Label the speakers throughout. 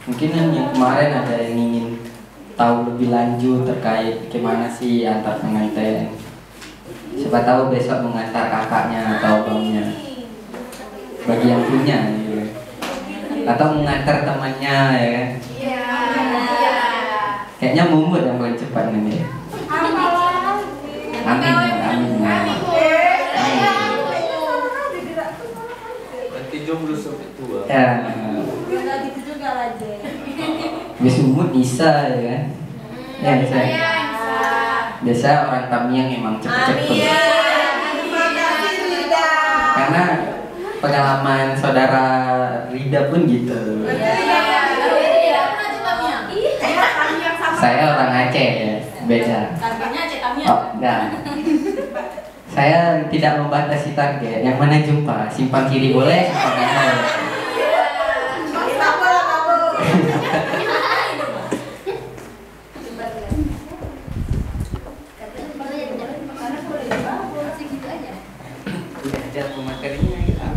Speaker 1: Mungkin yang kemarin ada yang ingin tahu lebih lanjut terkait gimana sih antar pengantin. Siapa tahu besok mengantar kakaknya atau abangnya, bagi yang punya gitu. Atau mengantar temannya ya kan. Kayaknya Mumut yang paling cepat nih. Amin, amin.
Speaker 2: Nanti jomblo sampai tua.
Speaker 1: Ya. Bis Mumut bisa ya kan. Ya bisa. Biasa orang Tamiang emang cepet-cepet. Karena pengalaman saudara Rida pun gitu. Saya orang Aceh ya, beda. Oh, enggak. Saya tidak membatasi target. Yang mana jumpa, simpang kiri boleh, simpang kanan boleh. Udah ada pematerinya kita.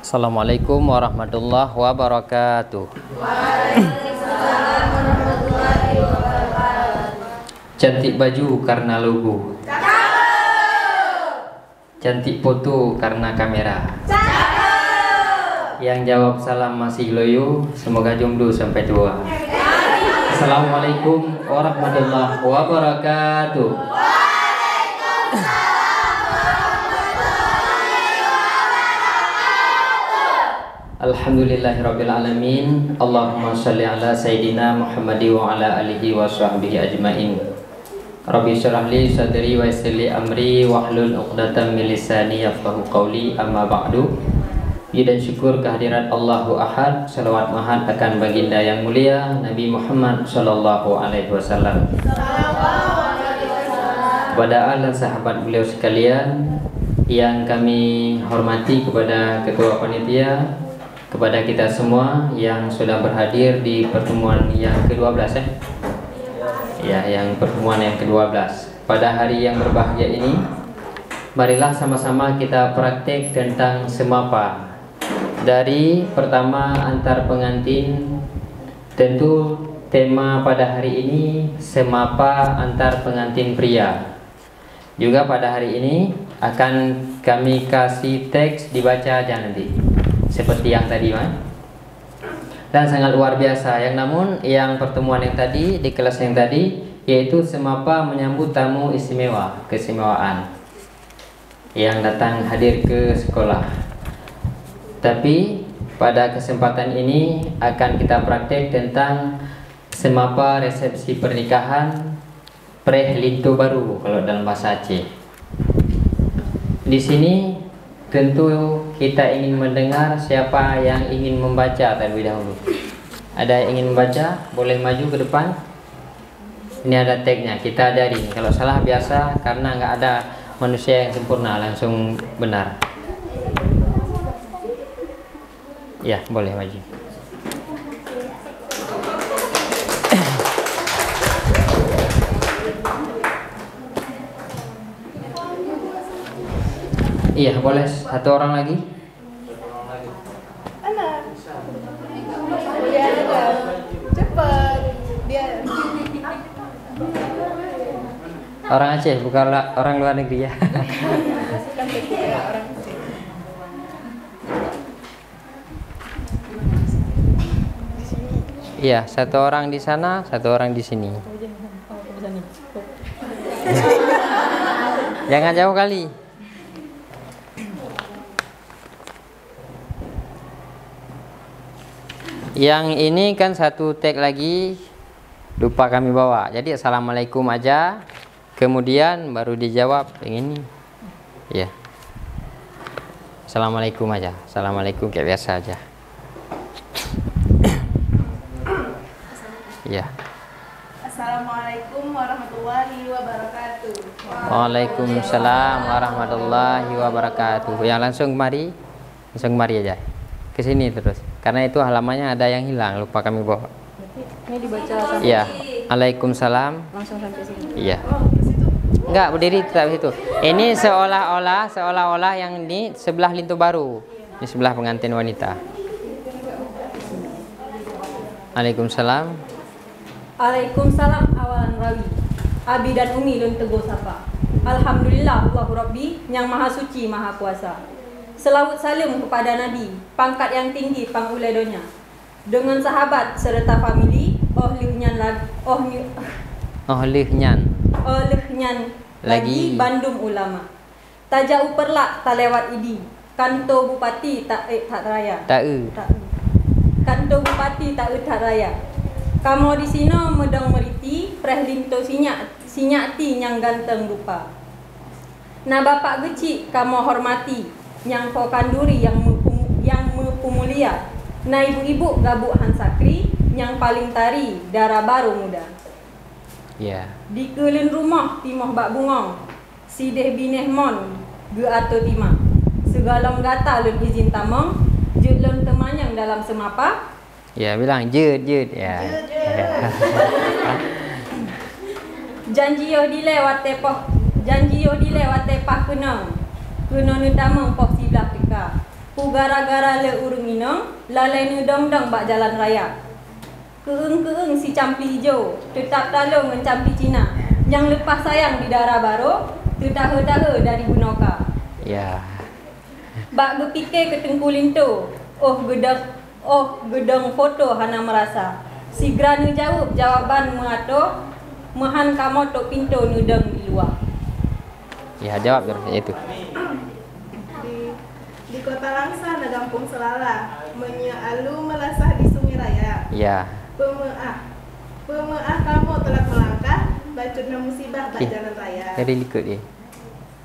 Speaker 3: Assalamualaikum warahmatullahi wabarakatuh. Cantik baju karena logo. Cantik foto karena kamera. Yang jawab salam masih loyo, semoga jomblo sampai tua. Assalamualaikum warahmatullahi wabarakatuh. Alhamdulillahirrabbilalamin. Allahumma sholli ala Sayyidina Muhammadi wa ala alihi wa sahbihi ajma'in. Rabbi syrah li sadri wa yassir li amri wahlul 'uqdatam min lisani yafqahu qawli, amma ba'du. Puji dan syukur kehadirat Allahu Ahad, salawat mahad akan baginda yang mulia Nabi Muhammad sallallahu alaihi wasallam, kepada al dan sahabat beliau sekalian yang kami hormati, kepada ketua panitia, kepada kita semua yang sudah berhadir di pertemuan yang ke-12 ya, yang pertemuan yang ke-12 pada hari yang berbahagia ini. Marilah sama-sama kita praktek tentang semapa. Dari pertama antar pengantin, tentu tema pada hari ini semapa antar pengantin pria. Juga pada hari ini akan kami kasih teks dibaca aja nanti, seperti yang tadi dan sangat luar biasa. Yang pertemuan yang tadi, di kelas yang tadi, yaitu semapa menyambut tamu istimewa, keistimewaan yang datang hadir ke sekolah. Tapi pada kesempatan ini akan kita praktek tentang semapa resepsi pernikahan prehlinto baru kalau dalam bahasa Aceh. Di sini tentu kita ingin mendengar siapa yang ingin membaca terlebih dahulu. Ada yang ingin membaca, boleh maju ke depan. Ini ada tagnya, kita dari. Kalau salah biasa, karena nggak ada manusia yang sempurna langsung benar. Ya, boleh maju. Iya, boleh satu orang lagi.
Speaker 4: Cepat dia.
Speaker 3: Orang Aceh, bukan orang luar negeri ya. Iya, satu orang di sana, satu orang di sini. Jangan jauh kali. Yang ini kan satu tag lagi lupa kami bawa. Jadi assalamualaikum aja, kemudian baru dijawab yang ini. Ya. Assalamualaikum aja. Assalamualaikum kayak biasa aja. Ya.
Speaker 4: Assalamualaikum warahmatullahi wabarakatuh.
Speaker 3: Waalaikumsalam warahmatullahi wabarakatuh. Yang langsung kemari aja. Ke sini terus. Karena itu halamannya ada yang hilang, lupa kami bawa.
Speaker 4: Ini dibaca sampai.
Speaker 3: Iya. Waalaikumsalam.
Speaker 4: Langsung sampai sini.
Speaker 3: Iya. Enggak, berdiri tetap situ. Ini seolah-olah yang di sebelah Lintu Baru. Di sebelah pengantin wanita. Waalaikumsalam.
Speaker 2: Waalaikumsalam awalan rawi. Abi dan Umi lun teguh sapa. Alhamdulillah Allahu Rabbi yang maha suci maha kuasa. Selawat salam kepada Nabi, pangkat yang tinggi panguledonya. Dengan sahabat serta famili, lihnya lagi Bandung ulama. Tajau perlak tak lewat idi. Kanto bupati tak raya. Kanto bupati tak raya. Kamu di sini medang meriti, preh linto sinyati yang ganteng rupa. Nah bapak geci kamu hormati, yang kau kanduri yang mempumulia. Nah ibu-ibu gabuk hansakri, yang paling tari darah baru muda.
Speaker 3: Ya.
Speaker 2: Di kelin rumah timoh bak bungong, sideh bineh mon ge atau timah. Segalom gata lun izin tamong, jut lun temanyang dalam semapa.
Speaker 3: Ya, bilang jut ya.
Speaker 2: Janji yo dilewat tepah kenang. Kena nu tamong pok siblah teka. Pu gara-gara le urung inong, lalai nu dong-dong bak jalan raya. Keeng si campli hijau, tetap talung mencampi Cina. Yang lepas sayang di darah baro, tetahe-tahe dari Bunoka.
Speaker 3: Ya.
Speaker 2: Bak berfikir ke Tengku Lintu, gedang foto hana merasa. Si Granu jawab jawaban mengato, mahan kamu tok pintu nudeng di luar.
Speaker 3: Ya, jawab terus itu.
Speaker 4: Di kota Langsa, Nagampung Selala, menyalu melasah di Sungai Raya.
Speaker 3: Ya.
Speaker 4: Pemaaf kamu telah melangkah, bacutna musibah bak jalan raya.
Speaker 3: Dari likut dia.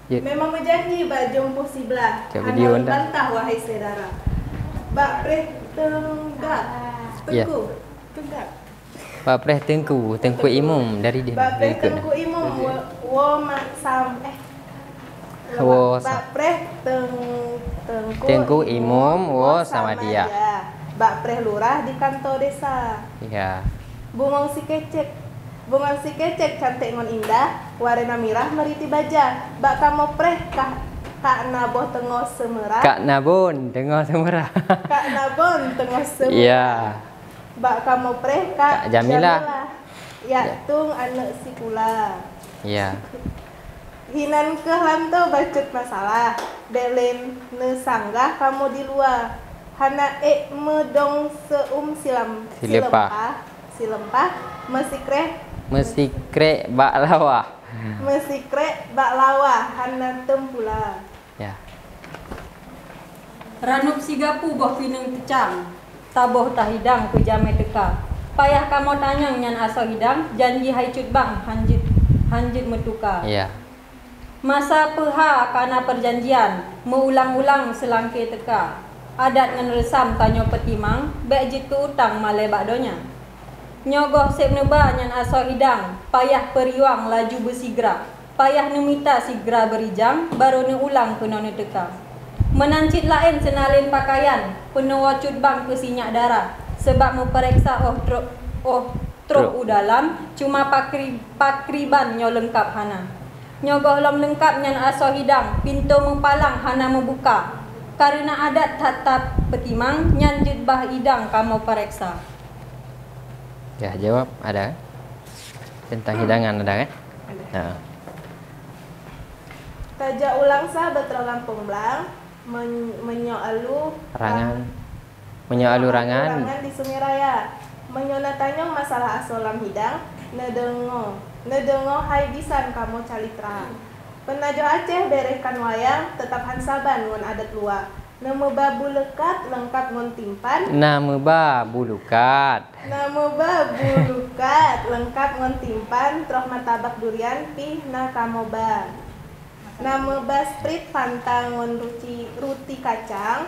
Speaker 3: Ya.
Speaker 4: Memang berjanji bak jompo siblah,
Speaker 3: Cak video
Speaker 4: hana
Speaker 3: anda.
Speaker 4: bantah wahai saudara. Bak preh tenggak,
Speaker 3: Ya.
Speaker 4: tenggak.
Speaker 3: Pak Preh Tengku Imum dari dia.
Speaker 4: Bak preh
Speaker 3: Likut.
Speaker 4: tengku imum, wo maksam
Speaker 3: Wo
Speaker 4: Bak preh
Speaker 3: Tengku Imum wo sama dia.
Speaker 4: Bak preh lurah di kantor desa.
Speaker 3: Ya.
Speaker 4: Bungong si kecek cantik ngon indah, warna mirah meriti baja. Bak kamu preh kak naboh tengah semerah.
Speaker 3: Kak Nabon tengah semerah.
Speaker 4: Kak nabon tengah semerah.
Speaker 3: Iya.
Speaker 4: Bak kamu preh
Speaker 3: Kak Jamilah.
Speaker 4: Ya tung anak si kula.
Speaker 3: Iya.
Speaker 4: Hinan ke lanto bacut masalah. Belen ne sanggah kamu di luar. Hana medong silempah
Speaker 3: Mesti krek bak lawa.
Speaker 4: bak lawa hana tempula.
Speaker 3: Ya.
Speaker 2: Ranup sigapu boh pineng tecang, taboh tahidang ke jame teka. Payah kamu tanyang nyan aso hidang, janji hai cut bang hanjit metuka.
Speaker 3: Iya.
Speaker 2: Masa peha karena perjanjian, mengulang-ulang selangke teka. Adat ngan resam tanyo petimang, bek jit ke utang male bakdonya. Nyogoh sep neba nyan aso hidang, payah periwang laju bersigra. Payah nemita sigra berijang, baru ne ulang ke none teka. Menancit lain senalin pakaian, penuh wacut bang ke sinyak darah. Sebab memperiksa truk udalam, cuma pakriban nyo lengkap hana. Nyogoh lom lengkap nyan aso hidang, pintu mempalang hana membuka. Karena adat tatap petimang, nyan jutbah idang kamu periksa.
Speaker 3: Ya, jawab ada. Tentang hidangan ada kan? Nah.
Speaker 4: Tajak ulang sah betul Lampung Blang, menyoalu rangan di Sungai Raya. Menyona tanyong masalah asolam hidang, nedengo hai bisan kamu calitra. Penajo Aceh berekan wayang, tetap hansaban ngon adat luar. Nama babu lekat lengkap ngon timpan.
Speaker 3: Nama babu lukat
Speaker 4: lengkap ngon timpan. Troh martabak durian pih na kamoba. Nama basprit pantang ngon ruti kacang.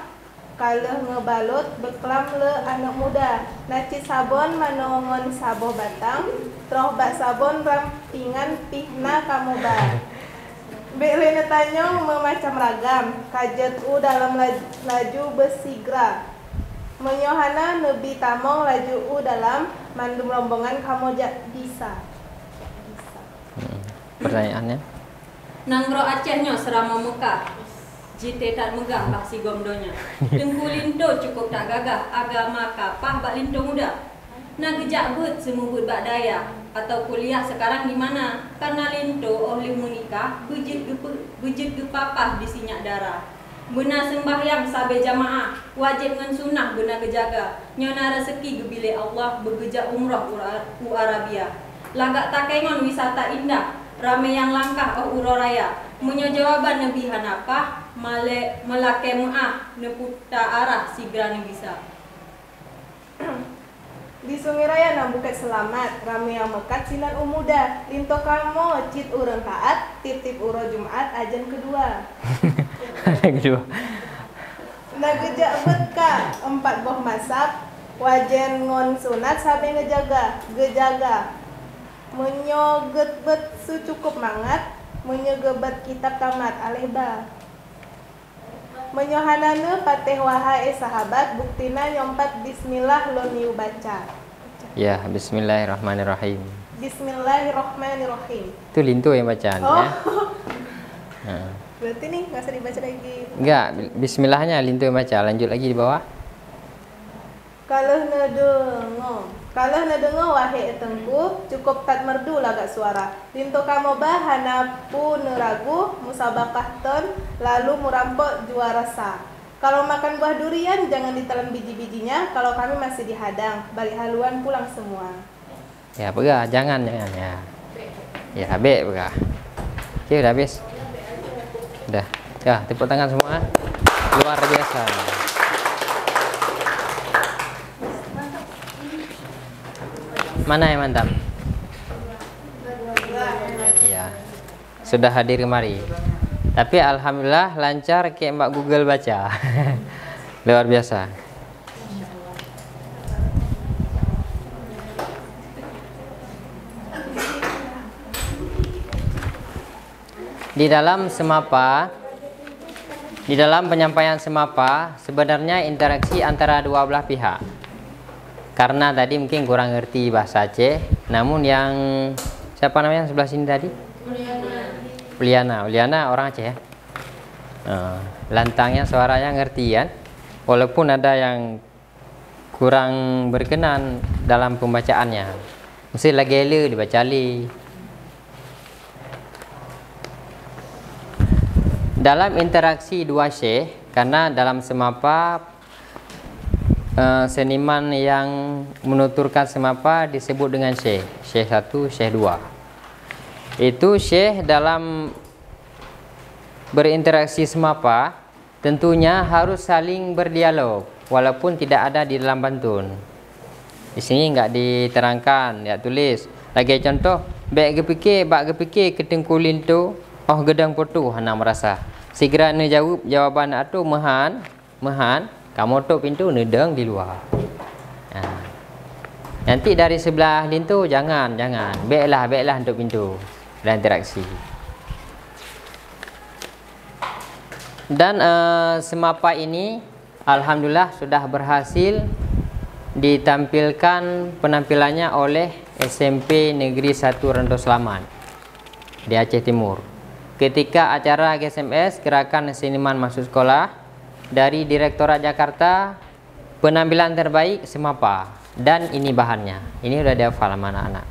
Speaker 4: Kalau ngebalut beklam le anak muda. Naci sabon manongon sabo batang. Troh bak sabon rampingan pih na kamoba. Belena tanyong memacam ragam, kajet dalam laju besigra. Menyohana nebi tamong laju dalam mandum rombongan kamu bisa.
Speaker 3: Pertanyaannya?
Speaker 2: Nanggro Acehnya serama Mekah. Jite tak megah bak si gomdonya. Tengku linto cukup tak gagah. Agama kapah bak linto muda. Nak gejak bet semubut bak daya. Atau kuliah sekarang di mana? Karena linto oleh menikah bejit gepapah di sinyak darah. Benar sembahyang sabe jamaah. Wajib ngan sunnah benar gejaga. Nyona rezeki gebile Allah bergejak umrah u Arabia. Lagak takengon wisata indah. Rame yang langkah uro raya. Menyo jawaban Nabi Hanapah. Melake mu'ah neputa arah sigra bisa.
Speaker 4: Di Sungai Raya nang Bukit Selamat, rame yang mekat sinan umuda. Linto kamo cit urang taat, titip uro Jumat ajan kedua.
Speaker 3: Kedua.
Speaker 4: Nagejak bet ka 4 boh masak, wajen ngon sunat sabe gejaga. Menyoget bet secukup mangat, menyogebat kitab tamat alehba. Menyohanane pateh wahai sahabat, buktina nyompat bismillah lo niu baca.
Speaker 3: Ya, bismillahirrahmanirrahim.
Speaker 4: Bismillahirrahmanirrahim.
Speaker 3: Itu lintu yang bacaan
Speaker 4: Oh.
Speaker 3: ya.
Speaker 4: Berarti nih nggak usah dibaca lagi.
Speaker 3: Enggak, bismillahnya lintu yang baca. Lanjut lagi di bawah.
Speaker 4: Kalau nedengo wahai etengku, cukup tat merdu lagak suara. Lintu kamu bahana pu neragu, musabakah ton, lalu murampok juara sah. Kalau makan buah durian jangan ditelan biji-bijinya. Kalau kami masih dihadang, balik haluan pulang semua.
Speaker 3: Ya, pegah, jangan ya. Ya, habis pegah. Oke, udah habis. Udah. Ya, tepuk tangan semua. Luar biasa. Mana yang mantap? Ya, sudah hadir kemari. Tapi alhamdulillah lancar kayak Mbak Google baca. Luar biasa. Di dalam semapa, di dalam penyampaian semapa sebenarnya interaksi antara dua belah pihak. Karena tadi mungkin kurang ngerti bahasa Aceh, namun yang siapa namanya yang sebelah sini tadi? Uliana orang Aceh ya. Lantangnya suaranya ngerti kan? Walaupun ada yang kurang berkenan dalam pembacaannya. Mesti lagi ele dibaca li. Dalam interaksi dua syekh, karena dalam semapa seniman yang menuturkan semapa disebut dengan syekh. Syekh 1, syekh 2. Itu syekh dalam berinteraksi semapa tentunya harus saling berdialog walaupun tidak ada di dalam pantun. Di sini enggak diterangkan, ya tulis. Lagi contoh, bak gepikir ketengkulin tu, oh gedang potu hana merasa. Segera ne jawab jawaban atu mehan, kamu tu pintu nedeng di luar. Nanti dari sebelah lintu jangan. Baiklah untuk pintu dan interaksi. Dan semapa ini alhamdulillah sudah berhasil ditampilkan penampilannya oleh SMP Negeri 1 Rendo Selamat di Aceh Timur. Ketika acara GSMS Gerakan Seniman Masuk Sekolah dari Direktorat Jakarta, penampilan terbaik semapa, dan ini bahannya. Ini udah dihafal sama anak-anak.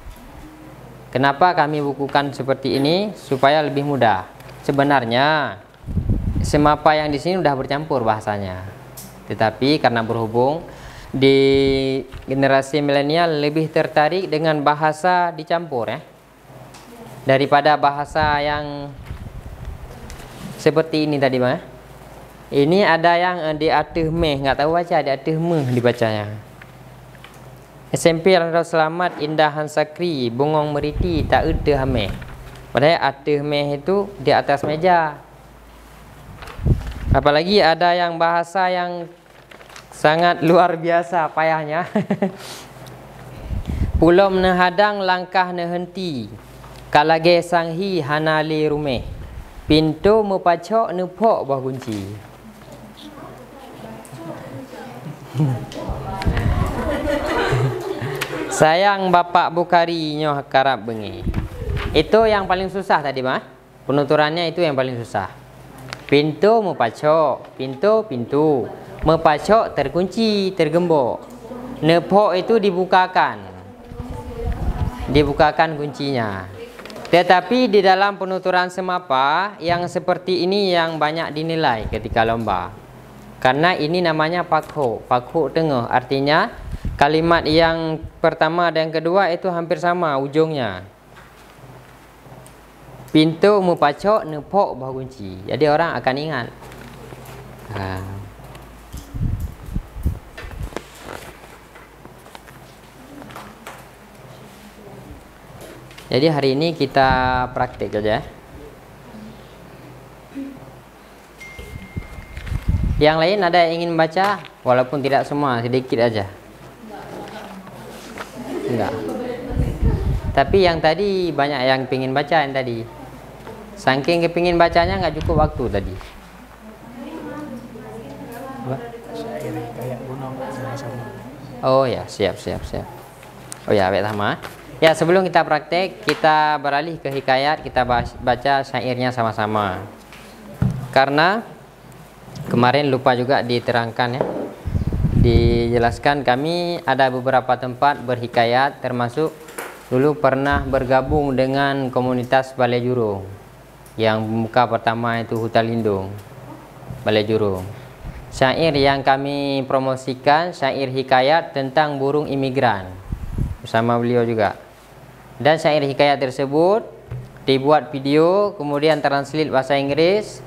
Speaker 3: Kenapa kami bukukan seperti ini? Supaya lebih mudah. Sebenarnya semapa yang di sini udah bercampur bahasanya, tetapi karena berhubung di generasi milenial lebih tertarik dengan bahasa dicampur ya, daripada bahasa yang seperti ini tadi Bang. Ini ada yang di ateh meh, nggak tahu baca, di ateh meh dibacanya. SMP Rendo Selamat Indah Hansakri Bongong Meriti tak ada hameh. Padahal ateh meh itu di atas meja. Apalagi ada yang bahasa yang sangat luar biasa payahnya. Pulau menehadang langkah nehenti, kalage sanghi hanali rumeh, pintu mepacok nepok bah kunci. Sayang Bapak Bukhari nyoh karap bengi. Itu yang paling susah tadi mah. Penuturannya itu yang paling susah. Pintu mepacok, pintu. Mepacok terkunci, tergembok. Nepok itu dibukakan. Dibukakan kuncinya. Tetapi di dalam penuturan semapa yang seperti ini yang banyak dinilai ketika lomba. Karena ini namanya pakho. Pakho tengah, artinya kalimat yang pertama dan kedua itu hampir sama ujungnya. Pintu mupacok nepok bah kunci. Jadi orang akan ingat. Jadi hari ini kita praktik saja. Yang lain ada yang ingin baca, walaupun tidak semua, sedikit aja. Enggak. Tapi yang tadi banyak yang pingin baca yang tadi. Saking kepingin bacanya nggak cukup waktu tadi. Oh ya, siap. Oh ya, baik sama. Ya, sebelum kita praktek, kita beralih ke hikayat, kita baca syairnya sama-sama. Karena kemarin lupa juga diterangkan ya. Dijelaskan kami ada beberapa tempat berhikayat, termasuk dulu pernah bergabung dengan komunitas Balai Jurung. Yang muka pertama itu Hutan Lindung, Balai Jurung. Syair yang kami promosikan syair hikayat tentang burung imigran bersama beliau juga. Dan syair hikayat tersebut dibuat video, kemudian translate bahasa Inggris,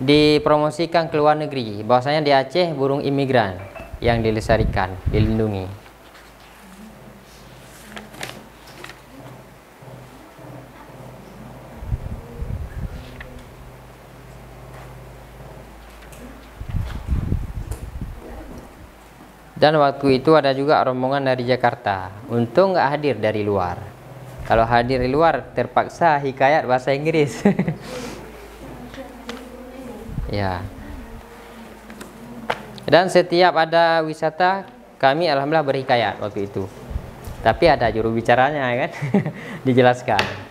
Speaker 3: dipromosikan ke luar negeri. Bahwasanya di Aceh burung imigran yang dilestarikan, dilindungi. Dan waktu itu ada juga rombongan dari Jakarta. Untung nggak hadir dari luar. Kalau hadir di luar terpaksa hikayat bahasa Inggris. Ya. Dan setiap ada wisata kami alhamdulillah berhikayat waktu itu. Tapi ada juru bicaranya kan. Dijelaskan.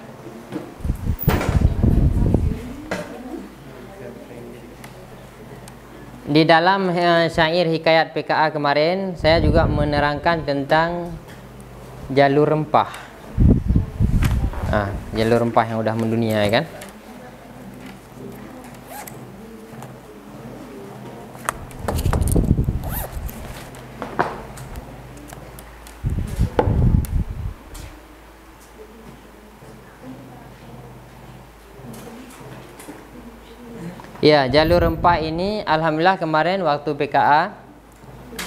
Speaker 3: Di dalam syair hikayat PKA kemarin saya juga menerangkan tentang jalur rempah. Jalur rempah yang udah mendunia ya kan. Ya, jalur rempah ini alhamdulillah kemarin waktu PKA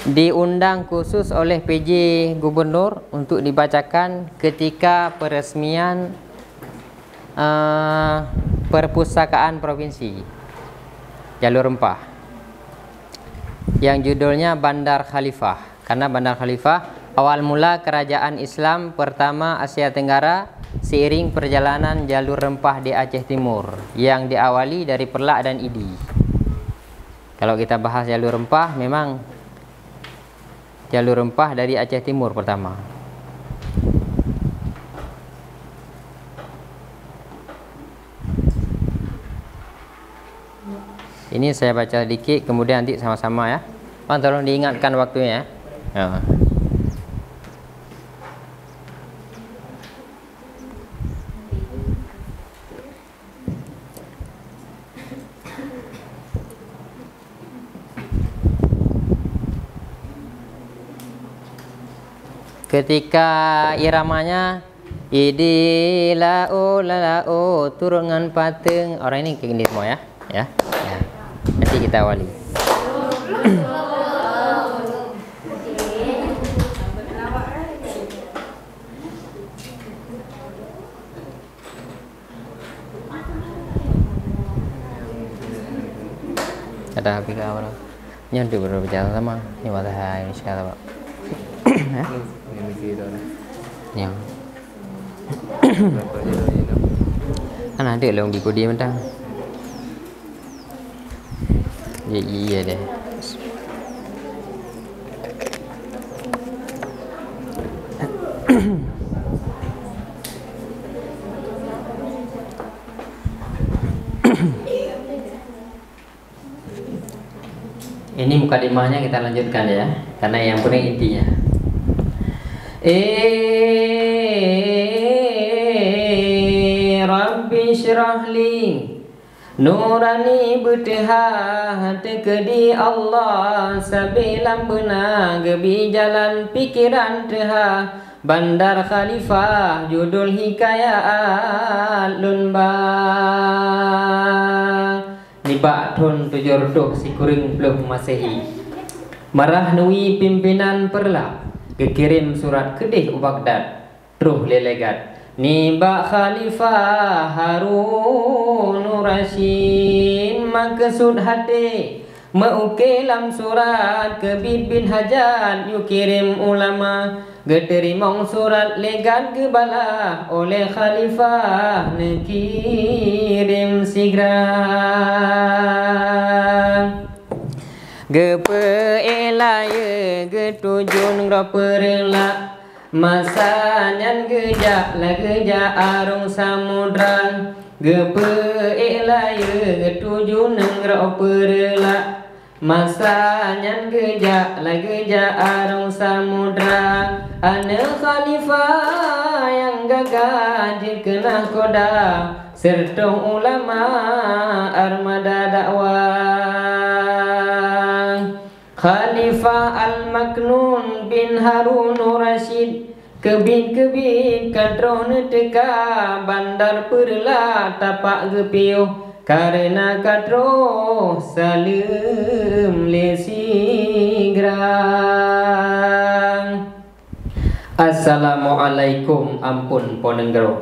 Speaker 3: diundang khusus oleh PJ Gubernur untuk dibacakan ketika peresmian perpustakaan provinsi jalur rempah yang judulnya Bandar Khalifah. Karena Bandar Khalifah awal mula kerajaan Islam pertama Asia Tenggara seiring perjalanan jalur rempah di Aceh Timur yang diawali dari Perlak dan Idi. Kalau kita bahas jalur rempah, memang jalur rempah dari Aceh Timur pertama. Ini saya baca sedikit, kemudian nanti sama-sama ya. Bang, tolong diingatkan waktunya ya. Ketika iramanya idi lao lao turungan pateng, orang ini kayak gini semua ya. Ya. Nanti kita awali. Ada apa orang? Nyontek berbicara sama ini matahari insyaallah, Pak. Ya. Kan ada long di kodi mentang. Ya iya deh. Ini mukadimahnya kita lanjutkan ya, karena yang penting intinya. Rabbi syrah li nurani betehah tekedi Allah sabilam benar gebi jalan pikiran tehah Bandar Khalifah judul hikayat lunbang Nibak tahun 700 sikuring puluh Masehi. Marah nui pimpinan perlap kekirim surat kedih u Baghdad truh lelegat. Nibak Khalifah Harun Rashid maksud hati meukelam surat ke bin Hajat yu kirim ulama geterimong surat legat ke bala oleh Khalifah nekirim sigra gepe elaya getujun roperela masanyan gejak la gejak arung samudra gepe elaya getujun roperela masanyan gejak la gejak arung samudra ane Khalifah yang gagah dikenal koda serta ulama armada dakwah Khalifah Al-Maknun bin Harun Rashid kebin kadron teka bandar perla tapak gepiuh karena kadro salim lesigrang. Assalamualaikum ampun ponenggero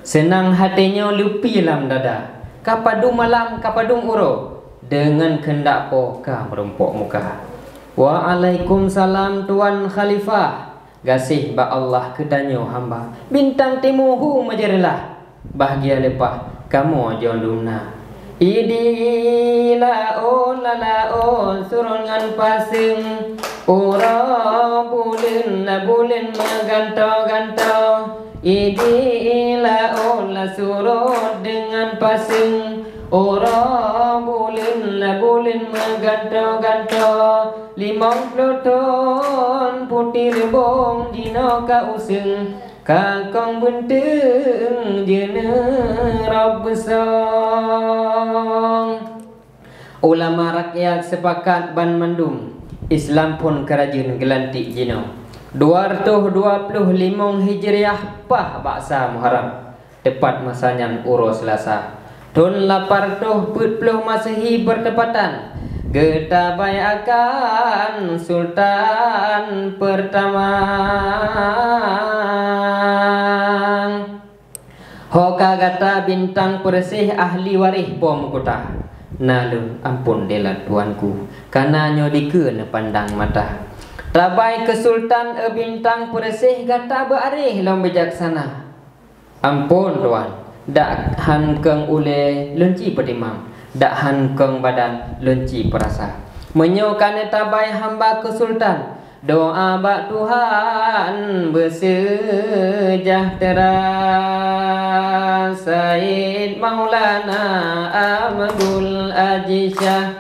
Speaker 3: senang hatinya lupi lam dada kapadu malam kapadung uro dengan kendak poka merumpok muka. Waalaikumsalam Tuan Khalifah gasih ba Allah kedanyo hamba bintang timuhu majerelah bahagia lepah kamu jonduna idila on lala on surungan pasing ura bulin meganto idila on la surut dengan pasing ura bulin meganto 50 ton putih rebong dino ka useng kakong benteng jene Rabb besong. Ulama rakyat sepakat ban mandum Islam pun kerajin gelantik jino 225 Hijriah pah baksa Muharram tepat masanya uro Selasa tahun 840 Masehi bertepatan getabai akan Sultan pertama Hoka gata bintang persih ahli warih pom kota nalun ampun dela tuanku karena nyodikeun pandang mata tabai ke Sultan bintang persih gata bearih long bijaksana ampun tuan dak hankeng ule lenci petimang dak hankeng badan lenci perasa menyokan tabai hamba ke Sultan doa bak Tuhan bersejahtera Said Maulana Ahmadul Ajisyah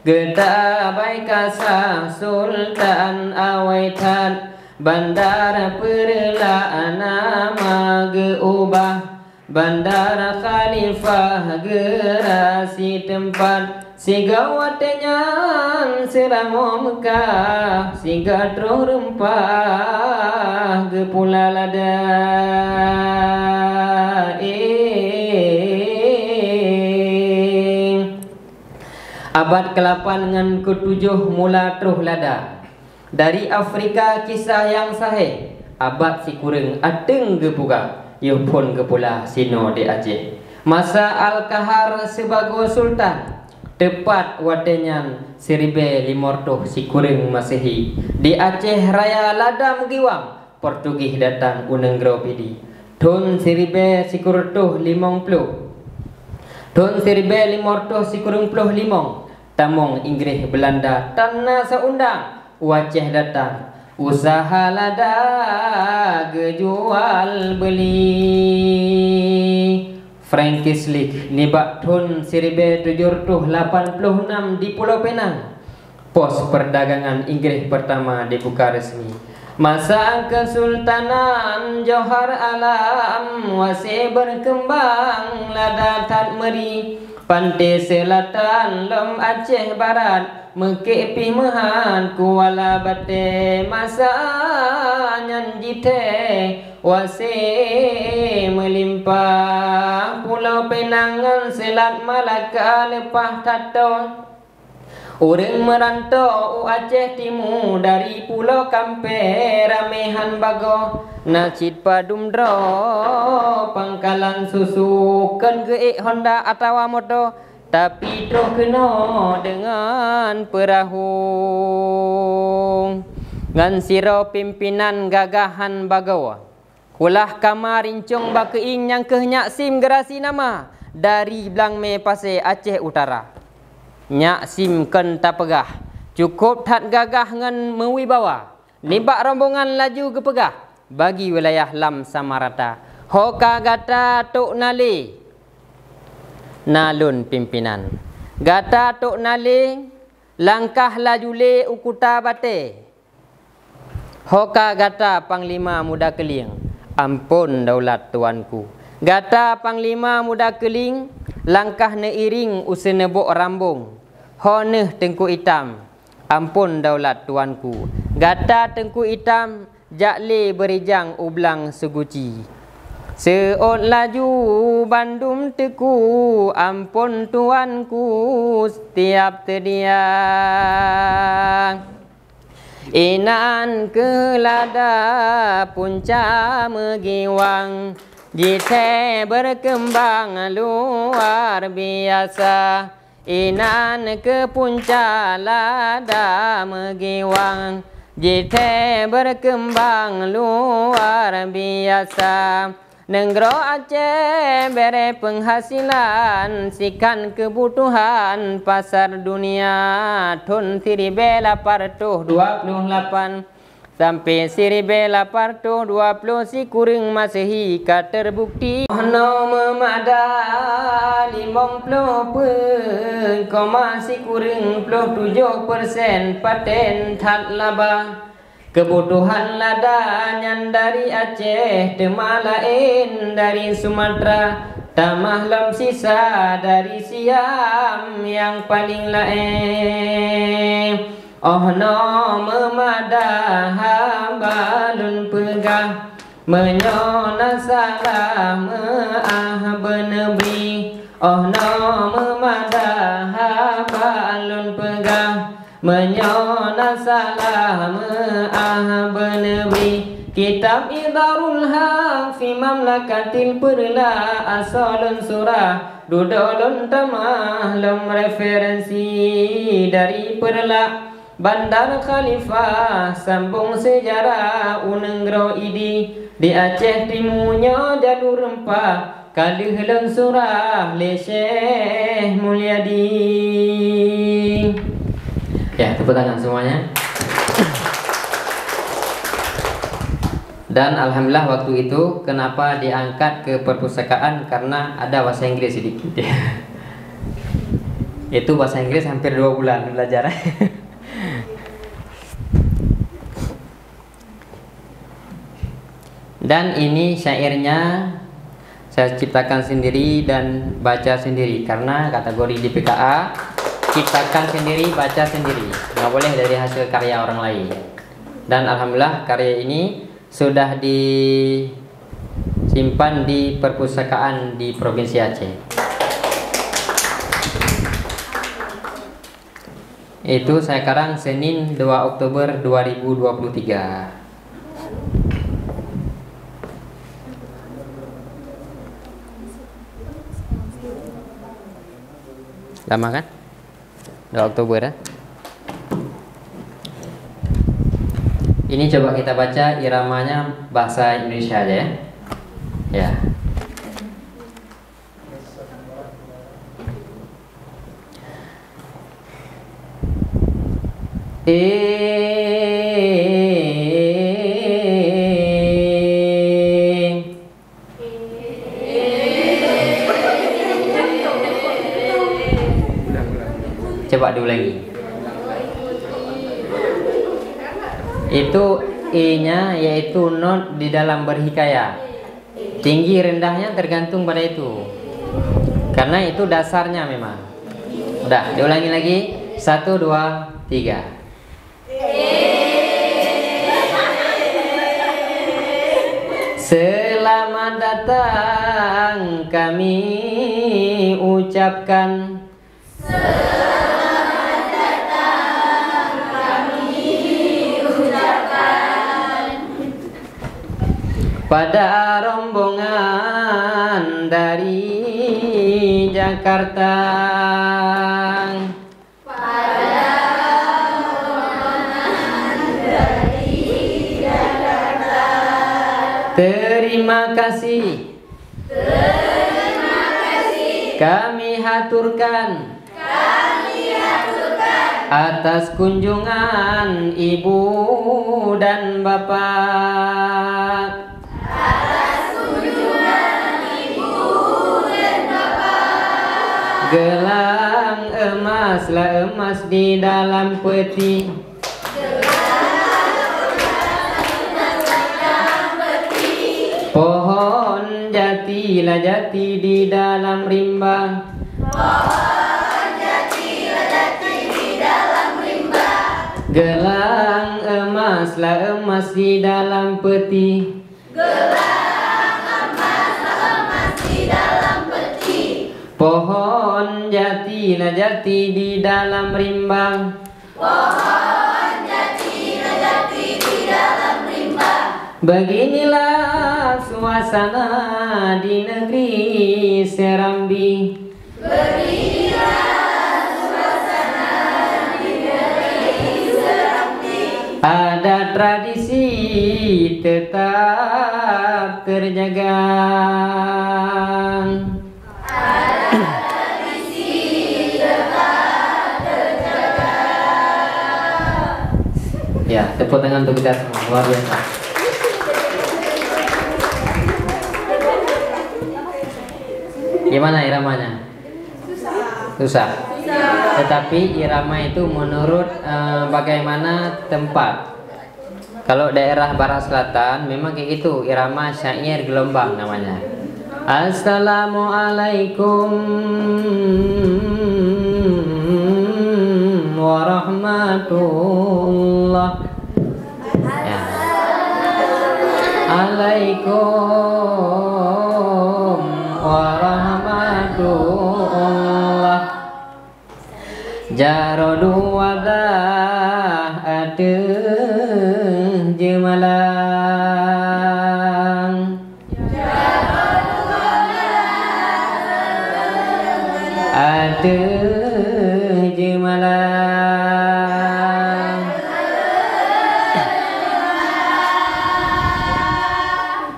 Speaker 3: getabai kasah Sultan Awaitan Bandar Perla nama geubah Bandara Khalifah gerasi tempat siga watenyan seramo Mekah siga troh rempah gepula lada abad ke-8 dengan ke-7 mula troh lada dari Afrika kisah yang sahih abad si kurang ateng gepuga Yupun kepula sino di Aceh masa Al-Kahar sebagai sultan tepat watenyan 1500 si kuring Masehi di Aceh Raya Ladam Giwang Portugis datang unenggro pidi tahun 1550 tahun 1550 si kurung puluh limong tamong Inggris Belanda tanah seundang Aceh datang usaha lada gejual beli. Frankis League nibak tahun 1786 di Pulau Penang. Pos perdagangan Inggris pertama dibuka resmi. Masa Kesultanan Johor Alam masih berkembang lada tat meri. Pantai Selatan Lom Aceh Barat Mekik Pimehan Kuala Bate masa nyanjite wase melimpah Pulau Penangan Selat Malaka lepas tato. Orang merantau Aceh Timur dari Pulau Kampe ramehan bago Nacit padumdro pangkalan susu kan geik Honda atau motor tapi terus kena dengan perahu ngan siro pimpinan gagahan bagawa kulah kamar rincung bakeing yang kehnyak sim gerasi nama dari Blang Me Pasir Aceh Utara. Nyak sim ken tapegah cukup tat gagah ngan mewibawa nibak rombongan laju gepegah bagi wilayah Lam Samarata hoka gata tok nali nalun pimpinan gata tok nali langkah laju le ukuta bate hoka gata panglima muda keling ampun daulat tuanku gata panglima muda keling langkah neiring usene bok rambung honeh tengku hitam ampun daulat tuanku gata tengku hitam jakle berijang ublang seguci seot laju bandum teku ampun tuanku setiap tedia inan kelada punca megiwang jite berkembang luar biasa inan ke punca lada megiwang jite berkembang luar biasa negro Aceh bere penghasilan sikan kebutuhan pasar dunia tahun 1828 sampai 1820 si kuring Masehi ka terbukti ono memada 50 koma si kuring 27% paten tat laba kebutuhan lada nyan dari Aceh tema lain dari Sumatera tamah lam sisa dari Siam yang paling lain. Oh no memada balun pegah menyona salah meah benebri. Oh no memada balun pegah menyona salah meah benebri. Kitab Idharul Haq fi mamlakatil perla asalun surah dudolun tamah lam referensi dari perla Bandar Khalifah sambung sejarah unenggro idi di Aceh Timurnya jalur rempah kalih leung surah le Syekh Mulyadi. Ya, tepuk tangan semuanya. Dan alhamdulillah waktu itu kenapa diangkat ke perpustakaan karena ada bahasa Inggris sedikit. Itu bahasa Inggris hampir 2 bulan belajar. Dan ini syairnya saya ciptakan sendiri dan baca sendiri karena kategori di PKA ciptakan sendiri, baca sendiri, nggak boleh dari hasil karya orang lain. Dan alhamdulillah karya ini sudah disimpan di perpustakaan di Provinsi Aceh. Itu saya karang Senin 2 Oktober 2023. Lama kan? 2 Oktober ya? Ini coba kita baca iramanya bahasa Indonesia aja ya. Ya. Coba diulangi. Itu E-nya yaitu not di dalam berhikayat. Tinggi rendahnya tergantung pada itu. Karena itu dasarnya memang. Udah, diulangi lagi. 1, 2, 3. Selamat datang kami ucapkan. Pada rombongan dari Jakarta. Terima kasih. Kami haturkan atas kunjungan Ibu dan Bapak. Gelang emaslah emas di dalam peti. Pohon jatilah jati di dalam rimba. Gelang emaslah emas di dalam peti. Pohon jatilah jati di dalam rimbang. Beginilah suasana di negeri Serambi. Ada tradisi tetap terjaga. Ya, tepuk tangan untuk kita semua, luar biasa. Gimana iramanya? Susah. Tetapi irama itu menurut bagaimana tempat. Kalau daerah barat selatan memang kayak gitu, irama syair gelombang namanya. Assalamualaikum warahmatullah. Ya. Alaikum warahmatullah. Jarodu wadah ada jemalang. Ada jemalang.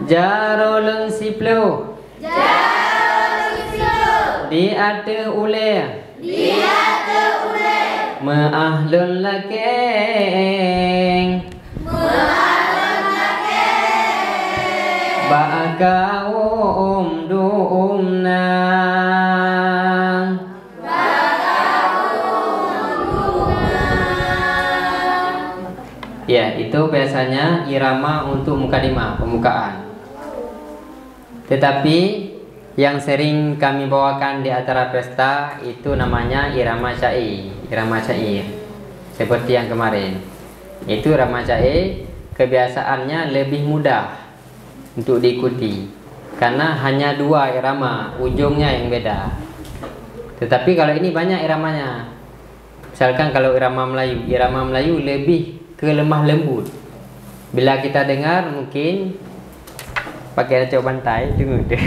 Speaker 3: Jaroleng siplo. Di ada ule. Ma'ahlun lakeng. Ba'akaum du'umna. Ya, itu biasanya irama untuk mukadimah, pembukaan. Tetapi yang sering kami bawakan di acara pesta itu namanya irama syair. Irama syair seperti yang kemarin. Itu irama syair kebiasaannya lebih mudah untuk diikuti karena hanya 2 irama, ujungnya yang beda. Tetapi kalau ini banyak iramanya. Misalkan kalau irama Melayu lebih ke lemah lembut. Bila kita dengar mungkin pakai racau bantai tunggu deh.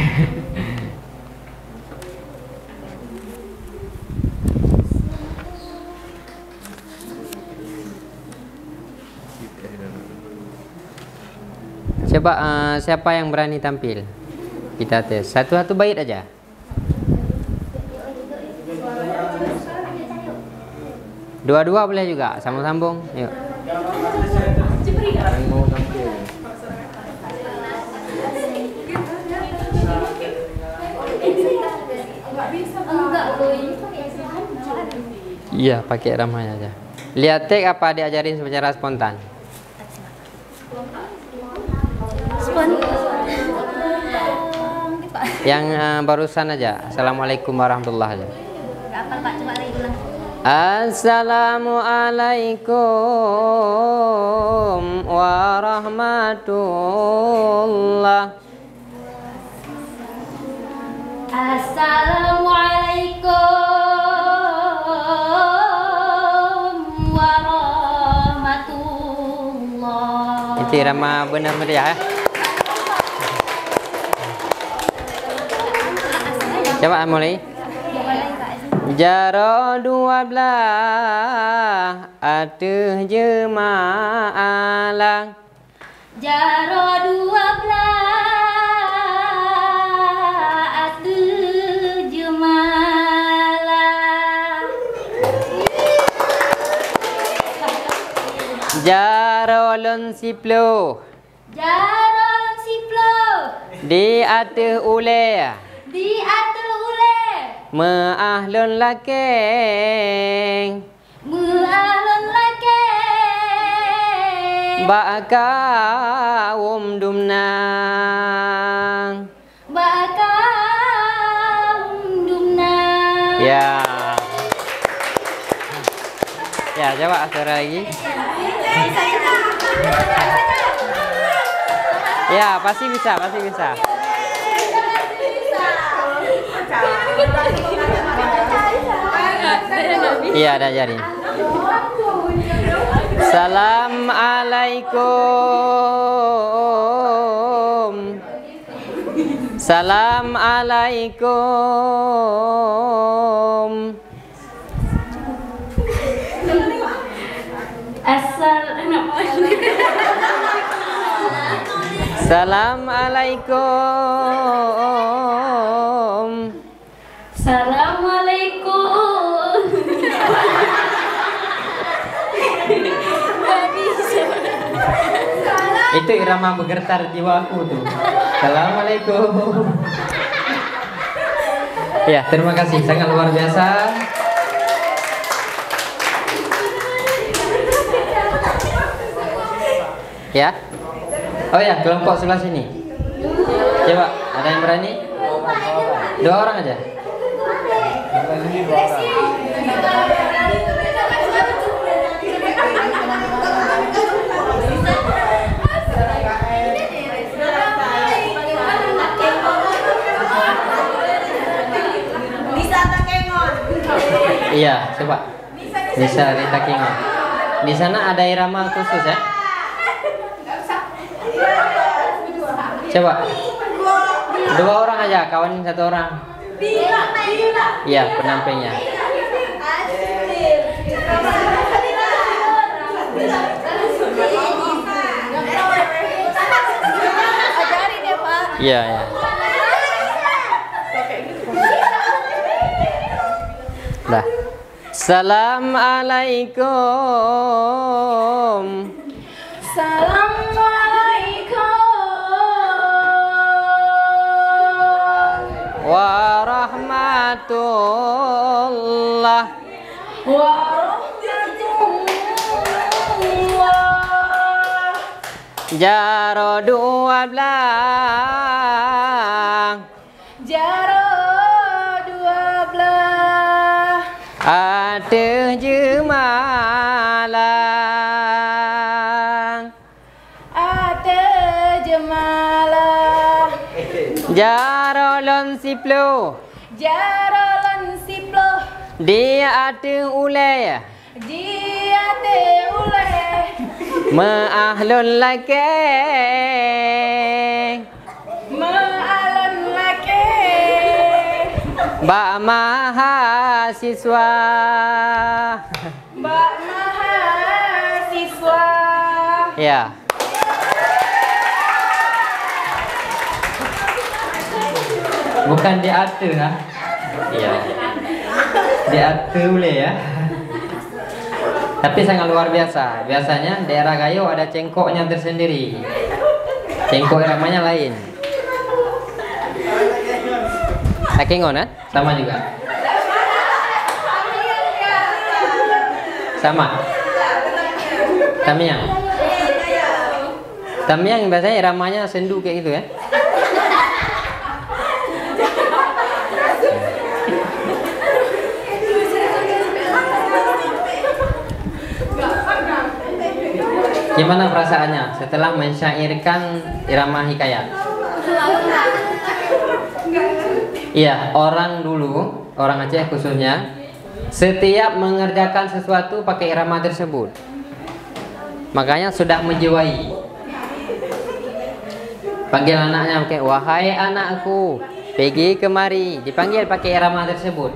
Speaker 3: Coba siapa yang berani tampil? Kita tes satu-satu bait aja. Dua-dua boleh juga, sambung-sambung. Yuk. Iya, pakai ramanya aja. Lihat tek apa diajarin secara spontan? Yang barusan aja. Assalamualaikum warahmatullahi wabarakatuh. Assalamualaikum warahmatullah.
Speaker 5: Assalamualaikum warahmatullah.
Speaker 3: Itu irama benar meriah ya. Coba mulai. Jaro 12 atuh jemaah.
Speaker 5: Jaro 12 atuh jemaah.
Speaker 3: Jaro lon siplo.
Speaker 5: Jaro siplo.
Speaker 3: Di atuh ule.
Speaker 5: Di atuh ule.
Speaker 3: Meahlun lakeng.
Speaker 5: Mu'alun lakeng.
Speaker 3: Ba'aka dumnang.
Speaker 5: Ba'aka dumnang.
Speaker 3: Ya. Ya, coba suara lagi. Ya, pasti bisa, pasti bisa. Iya, ada ajarin. Assalamualaikum. Assalamualaikum. Assalamualaikum.
Speaker 5: Assalamualaikum.
Speaker 3: Itu irama bergetar jiwaku tuh. Assalamualaikum. Ya, terima kasih, sangat luar biasa. Ya. Oh ya, kelompok sebelah sini. Coba, ada yang berani? 2 orang aja. Iya, coba. Bisa Rita Kingon. Di sana ada irama khusus ya? Coba. 2 orang aja, kawanin 1 orang. Iya, penampingnya.
Speaker 5: Ajarin ya, Pak.
Speaker 3: Iya, ya. Dah. Assalamualaikum.
Speaker 5: Assalamualaikum
Speaker 3: Warahmatullah.
Speaker 5: warahmatullah.
Speaker 3: Jaro 12
Speaker 5: Jaro 12
Speaker 3: atuh jemaah.
Speaker 5: ate jemalah.
Speaker 3: Jaro lon siplo.
Speaker 5: Jaro lan siplo.
Speaker 3: Dia atuh ule.
Speaker 5: Dia te ule.
Speaker 3: Meahlun lakeng.
Speaker 5: Ma'alun lake.
Speaker 3: Ba mahasiswa.
Speaker 5: Mbak mahasiswa.
Speaker 3: Ya. Bukan diatur ha? Iya. Diatur boleh ya. Tapi sangat luar biasa. Biasanya daerah Gayo ada cengkoknya tersendiri. Cengkok namanya lain. Takengon kan? Sama juga. Sama. Tamiang. Tamiang biasanya iramanya sendu kayak gitu ya. Gimana perasaannya setelah mensyairkan irama hikayat? Iya, orang dulu, orang Aceh khususnya, setiap mengerjakan sesuatu pakai irama tersebut. Makanya sudah menjiwai. Panggil anaknya pakai, wahai anakku, pergi kemari, dipanggil pakai irama tersebut.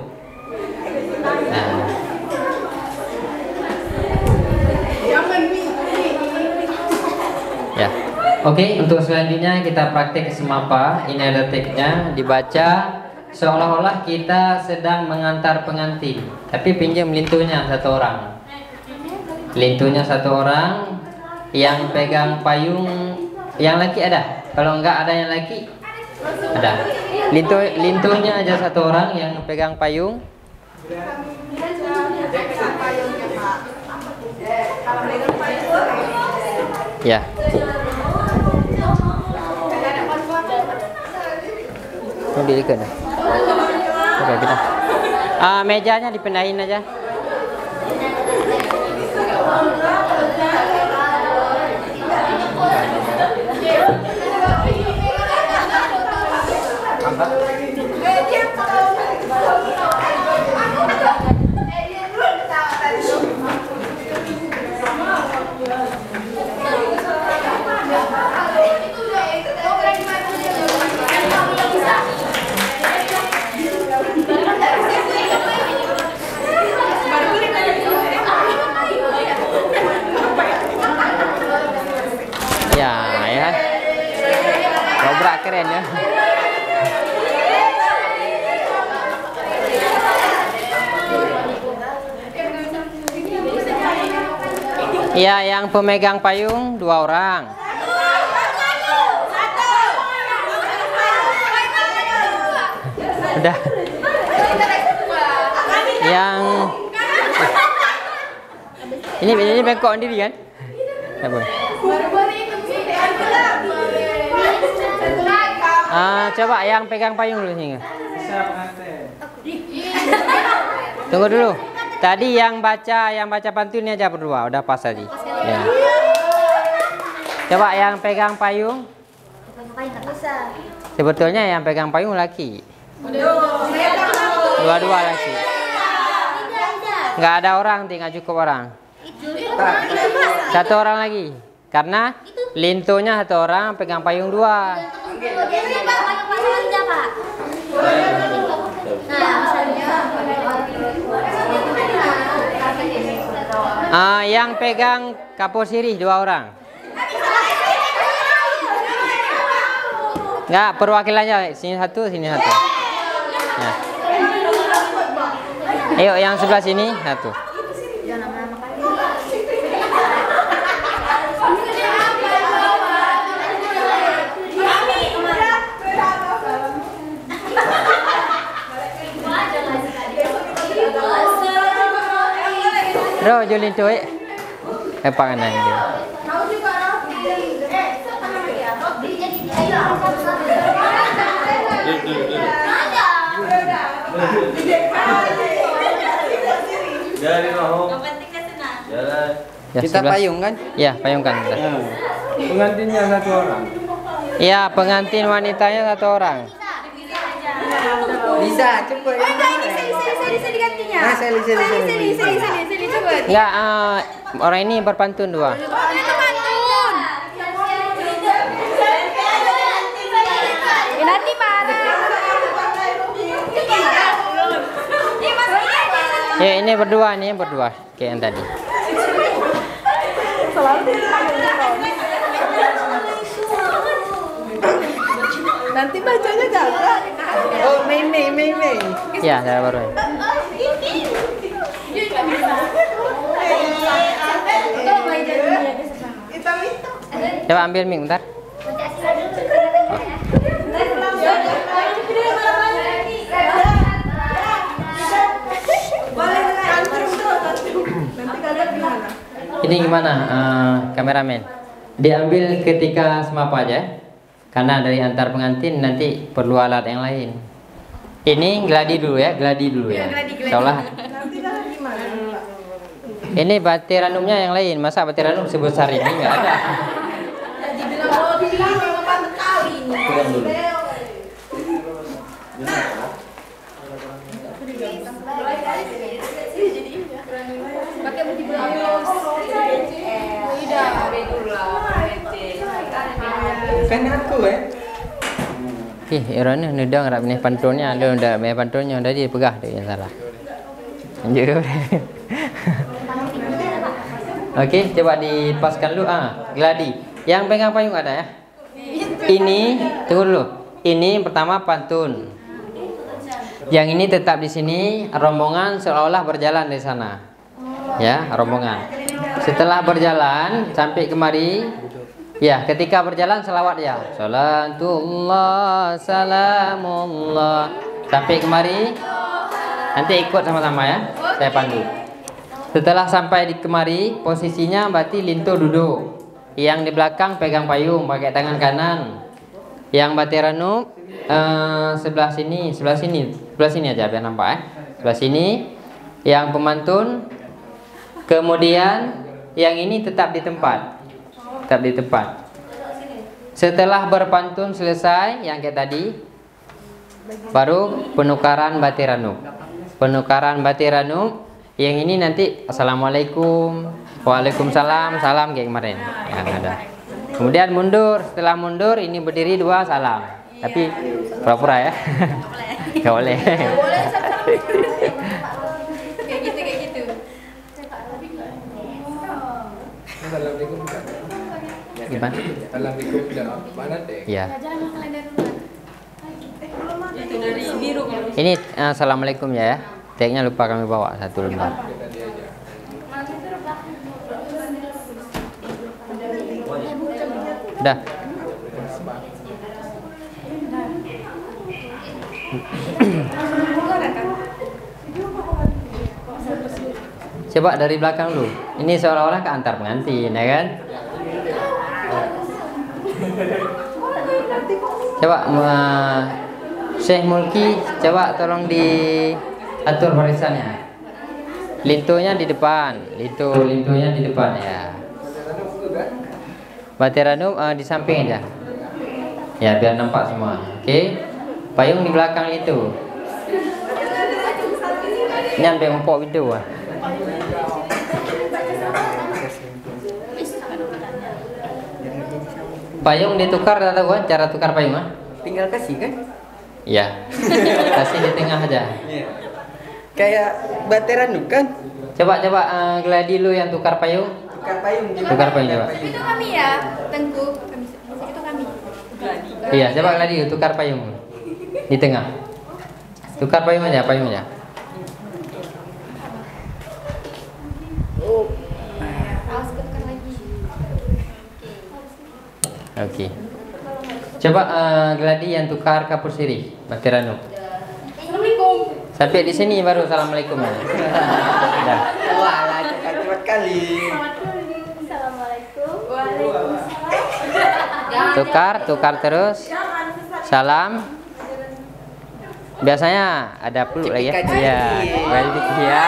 Speaker 3: Nah. Ya, oke. Untuk selanjutnya kita praktek semapa. Ini ada teksnya, dibaca seolah-olah kita sedang mengantar pengantin, tapi pinjam lintunya satu orang. Lintunya satu orang, yang pegang payung, yang laki ada. Kalau enggak ada yang laki, ada. Lintunya aja satu orang yang pegang payung. Ya. Oh, diikat dah. Oke, kita. Mejanya dipindahin aja. Ya. Dobrak keren ya. Ya, yang pemegang payung 2 orang. Udah. Yang ini bengkok sendiri kan? Tak boleh. Coba yang pegang payung dulu sini. Tunggu dulu. Tadi yang baca pantunnya aja berdua, udah pas tadi. Ya. Coba yang pegang payung. Sebetulnya yang pegang payung laki. Dua-dua laki. Nggak ada orang, tinggal cukup orang. Satu orang lagi. Karena lintunya satu orang, pegang payung 2. Yang pegang kapur sirih 2 orang. Enggak, perwakilannya sini satu, sini satu. Ya. Ayo yang sebelah sini satu. Ro julin cuy. Panganan dia. Ya, kita payung kan? Ya, payungkan.
Speaker 1: Pengantinnya 1 orang.
Speaker 3: Ya, pengantin wanitanya 1 orang.
Speaker 1: Bisa, cepet.
Speaker 4: Bisa digantinya. Sini cepet.
Speaker 3: Enggak, orang ini berpantun 2.
Speaker 5: Nanti marah.
Speaker 3: Ya, ini berdua, kayak yang tadi.
Speaker 4: Nanti bacanya gagak.
Speaker 1: Oh, Mei.
Speaker 3: Ya, saya baru. Coba ambil mic bentar.
Speaker 4: Nanti
Speaker 3: Ini gimana kameramen? Diambil ketika semapa aja, karena dari antar pengantin nanti perlu alat yang lain. Ini gladi dulu ya, gladi dulu ya. Seolah.
Speaker 4: Nanti kan gimana Pak?
Speaker 3: Ini batiranumnya yang lain. Masa batiranum sebesar ini nggak ada?
Speaker 4: Dibilang memang sekali ini.
Speaker 3: Pegang dulu.
Speaker 5: Pakai baju bagus. Udah, dulu lah.
Speaker 1: Kan aku
Speaker 3: Irone udah nggak punya pantunnya, udah punya pantunnya, udah dia pegah deh yang salah. Lanjut. Oke, coba dipaskan dulu. Gladi. Yang pegang payung ada ya? Ini, tunggu dulu. Ini pertama pantun. Yang ini tetap di sini, rombongan seolah-olah berjalan di sana. Ya, rombongan. Setelah berjalan sampai kemari, ya, ketika berjalan selawat ya. Salatullah, salamullah. Sampai kemari, nanti ikut sama-sama ya. Saya pandu. Setelah sampai di kemari, posisinya berarti lintu duduk. Yang di belakang pegang payung pakai tangan kanan. Yang batiranu sebelah sini aja biar nampak ya. Sebelah sini. Yang pemantun. Kemudian yang ini tetap di tempat. Setelah berpantun selesai yang kayak tadi, baru penukaran batiranu. Yang ini nanti assalamualaikum, waalaikumsalam, salam kayak kemarin yang ada. Kemudian mundur, setelah mundur ini berdiri 2 salam. Tapi pura-pura ya. Gak boleh.
Speaker 5: Kayak gitu.
Speaker 3: Gimana? Ya. Ini assalamualaikum ya. Tagnya lupa kami bawa 1 lembar. Dah. Coba dari belakang lu. Ini seolah-olah ke antar pengantin, ya kan? Coba Syekh Mulki, coba tolong diatur barisannya. Lintunya di depan, lintunya di depan ya. Batiranum di samping aja. Ya, biar nampak semua. Oke. Payung di belakang lintu. Ini sampai empuk video ah. Payung ditukar, tahu kan cara tukar payung ah?
Speaker 1: Tinggal kasih kan?
Speaker 3: Iya. Kasih di tengah aja.
Speaker 1: Iya. Kayak bateran kan?
Speaker 3: Coba gladi lu yang tukar payung.
Speaker 1: Tukar payung.
Speaker 3: Tukar payung coba.
Speaker 5: Itu kami ya, Tengku. Itu kami.
Speaker 3: Iya, coba gladi tukar payung. Di tengah. Tukar payung aja.
Speaker 5: Awas tukar lagi.
Speaker 3: Oke. Coba gladi yang tukar kapur sirih, Batiranu.
Speaker 5: Assalamualaikum.
Speaker 3: Sampai di sini baru assalamualaikum ya. Dah.
Speaker 1: Wah, cepat kali.
Speaker 5: Assalamualaikum. Waalaikumsalam.
Speaker 3: Tukar terus. Salam. Biasanya ada peluk lagi ya. Iya, ya.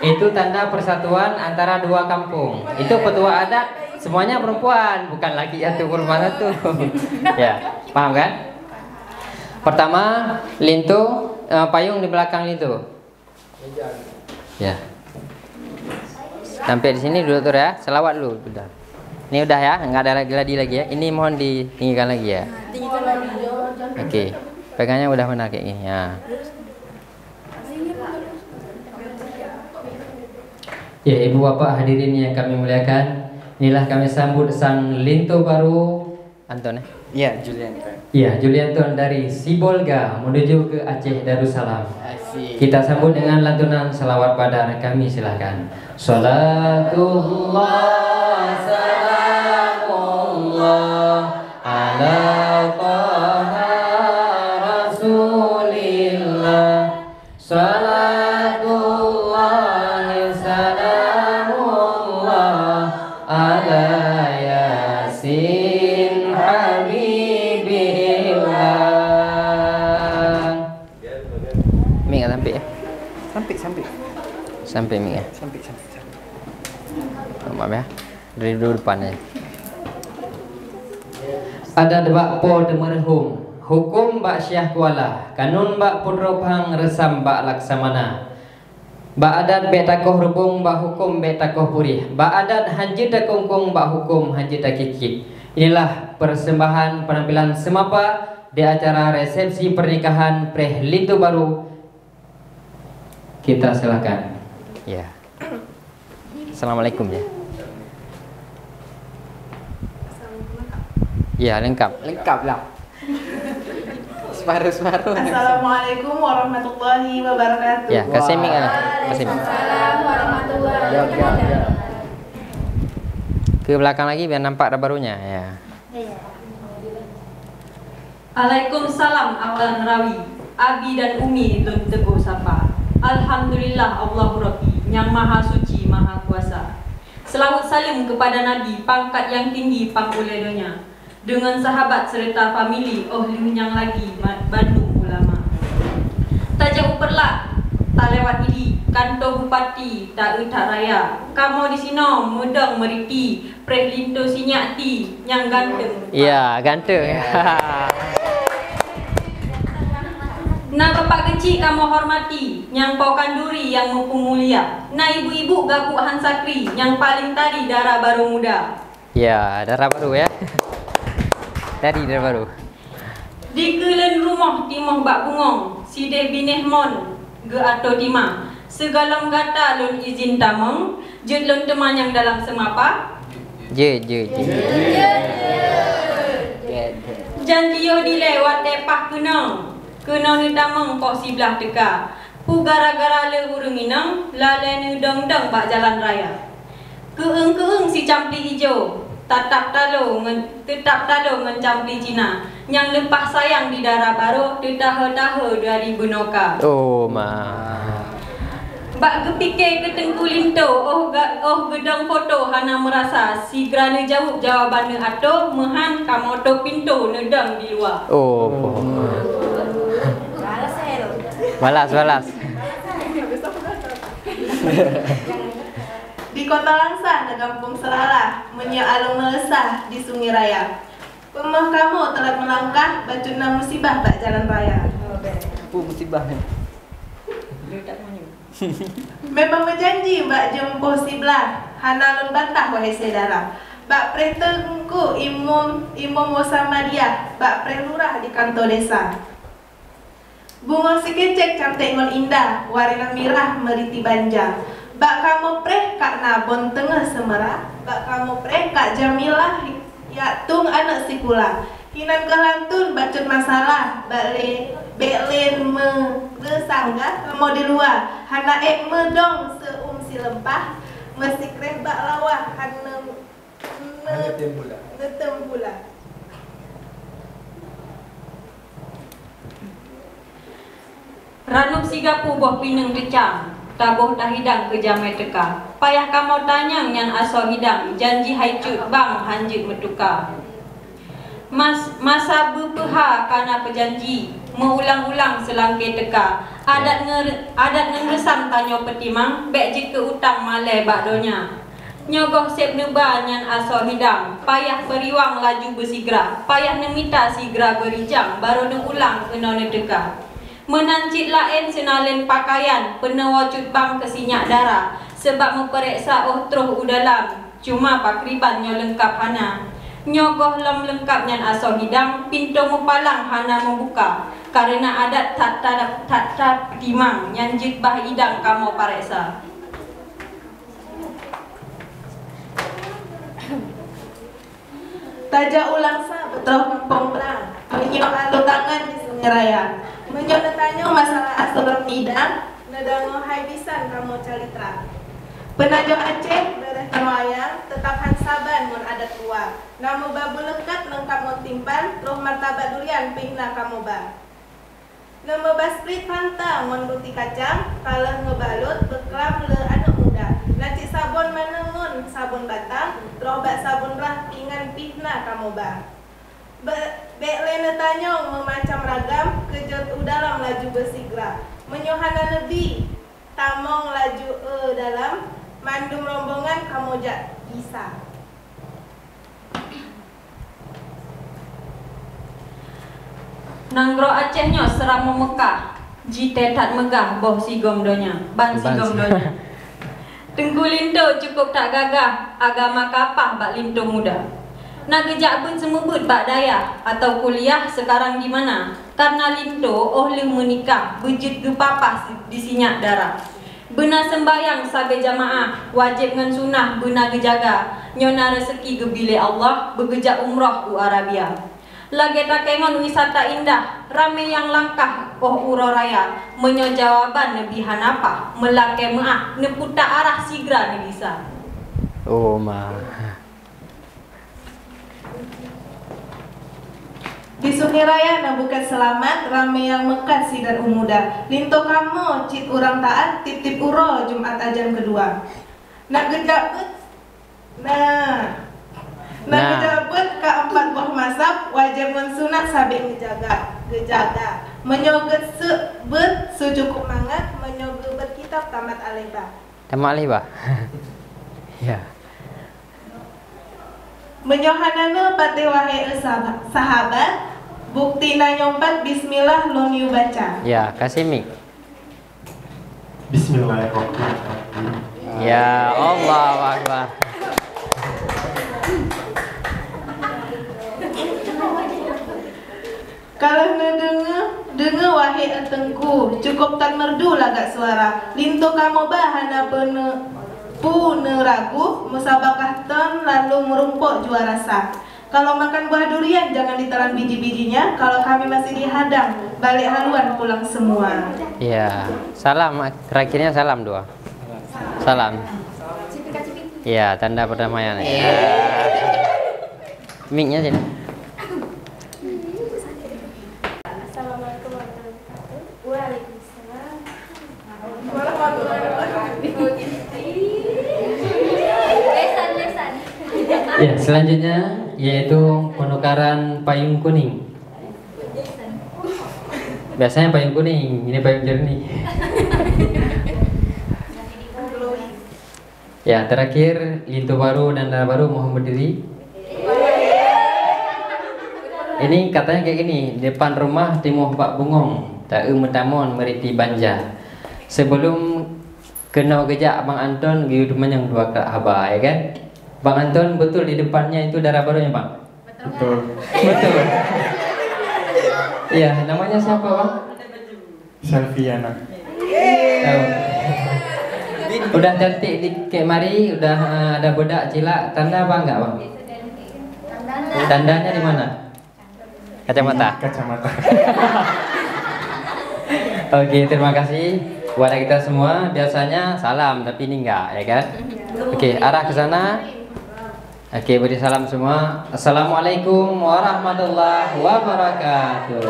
Speaker 3: Itu tanda persatuan antara 2 kampung. Itu petua adat semuanya perempuan, bukan laki satu perempuan satu. Ya, paham kan? Pertama, lintu, payung di belakang lintu. Ya. Sampai di sini dulu tuh ya, selawat dulu udah. Ini udah ya, nggak ada gladi lagi ya. Ini mohon ditinggikan lagi ya. Oke, pegangnya udah benar kayak gini ya. Ya, ibu bapak hadirin yang kami muliakan, inilah kami sambut sang lintu baru Anton ya.
Speaker 1: Iya, Julian.
Speaker 3: Ya, Julianton dari Sibolga menuju ke Aceh Darussalam.
Speaker 1: Asik.
Speaker 3: Kita sambut dengan lantunan selawat pada kami, silakan. Salatullah salamullah ala taha rasulillah. Salatullah salamullah Sampai mi ya. Maaf ya. Dari dulu depan aja. Ada debak po demerhum. Hukum bak syah kuala. Kanun bak pudro pang resam bak laksamana. Bak adat bet takoh rubung bak hukum bet takoh purih. Bak adat haji takungkung bak hukum haji takikik. Inilah persembahan penampilan semapa di acara resepsi pernikahan Preh Lintu Baru. Kita silakan. Ya. Assalamualaikum ya. Ya, lengkap lah. Separuh.
Speaker 4: Assalamualaikum warahmatullahi wabarakatuh.
Speaker 3: Ya, kasih mik lah. Kasih mik.
Speaker 5: Assalamualaikum warahmatullahi wabarakatuh.
Speaker 3: Ke belakang lagi biar nampak dah barunya ya.
Speaker 2: Waalaikumsalam Awalan Rawi, Abi dan Umi Tun Teguh Sapa. Alhamdulillah Allahu Rabbi, yang maha suci maha kuasa. Selawat salim kepada Nabi, pangkat yang tinggi pangkuledonya, dengan sahabat serta famili, yang lagi Bandung ulama. Tak jauh perlak, tak lewat idi, kantor bupati, tak utak raya. Kamu di sini mudang meriti, Preh Lintu Sinyakti, yang ganteng.
Speaker 3: Iya, ganteng.
Speaker 2: Nah bapak kecil kamu hormati, yang pau kanduri yang mumpung mulia. Nah ibu-ibu gabuk Hansakri, yang paling tadi darah baru muda.
Speaker 3: Ya, darah baru ya. Tadi darah baru.
Speaker 2: Di kelen rumah timah bak bungong, si deh bineh mon, ge ato timah. Segalam gata lun izin tamong, jut lun teman yang dalam semapa.
Speaker 3: Je.
Speaker 2: Janji yo dilewat tepah kenang. Kenang ni damang kok si belah teka. Pu gara-gara le urung inang, lale ni dong-dong bak jalan raya. Keeng-keeng si campli hijau, tetap talo ngen campli Cina. Yang lepas sayang di darah baru, tetahe-tahe dari benoka.
Speaker 3: Oh ma.
Speaker 2: Bak kepikir ke tengku linto, gedang foto hana merasa. Si gerana jawab jawaban ato, mehan kamoto pintu nedang di luar.
Speaker 3: Oh. Balas.
Speaker 4: Di kota Langsa, di kampung Selalah, menyoal melesah di Sungai Raya. Pemah kamu telah melangkah, bacuna musibah bak jalan raya.
Speaker 3: Musibah.
Speaker 4: Memang berjanji mbak jempuh siblah, hana lun bantah wahai saudara. Bak Preh Tengku imam Muhammadiyah, bak Preh Lurah di kantor desa. Bunga sekecek cantik ngon indah, warna mirah meriti banja. Bak kamu Preh kak Nabon tengah semera, bak kamu Preh kak Jamilah ya tung anak sikula. Hinan kelantun bacut masalah, beklen meresangga kamu di luar. Hana medong si lempah, mesti Kreh bak lawah hana ngetem pula.
Speaker 2: Ranup sigapu boh pineng decang, tabuh dah hidang ke jamai teka. Payah kamu tanyang yang aso hidang, janji haicut bang hanjit metuka. Masa berpeha karena perjanji, mengulang-ulang selangke teka. Adat ngeresam tanyo petimang, bek jika utang malai bakdonya. Nyogoh sep neba nyan aso hidang, payah periwang laju bersigra. Payah nemita sigra berijang, baru neulang enone teka. Menancit lain senalen pakaian, penawa cutbang kesinyak darah. Sebab mempereksa terus udalam, cuma pakriban nyo lengkap hana. Nyogoh lem lengkap nyan aso hidang, pintu mepalang hana membuka. Karena adat tak timang, nyan jitbah hidang kamu pareksa.
Speaker 4: Tajak ulang sa betul kampung belang, menyok alu tangan di Sungai Raya. Menyok tanya masalah asuran hidang, nedango hai bisan kamu calitra. Penajok Aceh bereh wayang, tetap hansaban mun adat tua. Namu babu lekat lengkap mun timpan, roh martabat durian pihna kamu ba. Nama basprit pantang mun ruti kacang, kalah ngebalut beklam le anak muda. Nacik sabun menengun sabun batang, roh bak sabun rah pingan pihna kamu ba. Bek lena tanyong memacam ragam, kejut udalam laju bersigra. Menyohana nebi, tamong laju dalam mandum rombongan kamu jak bisa.
Speaker 2: Nanggro Acehnya seramo Mekah, jite tat megah boh sigom donya, ban sigom donya. Tengku linto cukup tak gagah, agama kapah bak linto muda. Nak gejak pun semubut bak daya, atau kuliah sekarang di mana? Karena linto leng menikah, bejut ke papas disinyak darah. Benar sembayang sabe jamaah, wajib ngan sunah benar gejaga. Nyona rezeki gebile Allah, begejak umrah u Arabia. Lagi tak kengon wisata indah, rame yang langkah uro raya. Menyo jawaban nebi hanapa, melake maah, neputa arah sigra ne bisa.
Speaker 3: Oh ma.
Speaker 4: Di Sungai Raya na bukan selamat, rame yang mekat sidar umuda. Linto kamu cit urang taat, tip-tip uro Jumat ajan kedua. Nak gejabut, nah gejabut keempat buah masab, wajib mensunat sabik gejaga. Menyoget sebet secukup mangat, menyoget kitab tamat aleba.
Speaker 3: Tamat aleba. Ya.
Speaker 4: Menyohanana pate wahe sahabat, bukti na nyompat bismillah lon yu baca.
Speaker 3: Ya, kasih mik.
Speaker 6: Bismillahirrahmanirrahim.
Speaker 3: Ya Allah Akbar.
Speaker 4: Kalau na dengar wahe etengku, cukup tak merdu lagak suara. Linto kamu bahana ragu, musabakah ton lalu merumpuk juara sah. Kalau makan buah durian jangan ditelan biji-bijinya. Kalau kami masih dihadang, balik haluan pulang semua.
Speaker 3: Ya, salam. Terakhirnya salam doa. Salam. Ya, tanda perdamaian. Ya. Mic-nya sini.
Speaker 4: Assalamualaikum warahmatullahi wabarakatuh. Waalaikumsalam warahmatullahi wabarakatuh.
Speaker 3: Ya, selanjutnya yaitu penukaran payung kuning. Biasanya payung kuning, ini payung jernih. Ya, terakhir lintu baru dan darah baru mohon berdiri. Ini katanya kayak gini, depan rumah timuh bak bungong, tak metamon meriti banja. Sebelum kena gejak Bang Anton, gitu menyang dua haba, ya kan? Bang Anton, betul di depannya itu darah barunya, Bang?
Speaker 6: Betul.
Speaker 3: Betul. Iya, namanya siapa, Bang?
Speaker 6: Selviana.
Speaker 3: Oh. Udah cantik di kayak mari, udah ada bedak cilak, tanda apa enggak, Bang? Tandanya di mana? Kacamata.
Speaker 6: Kacamata.
Speaker 3: Oke, terima kasih buat kita semua. Biasanya salam, tapi ini enggak, ya kan? Oke, arah ke sana. Oke, beri salam semua. Assalamualaikum warahmatullahi wabarakatuh.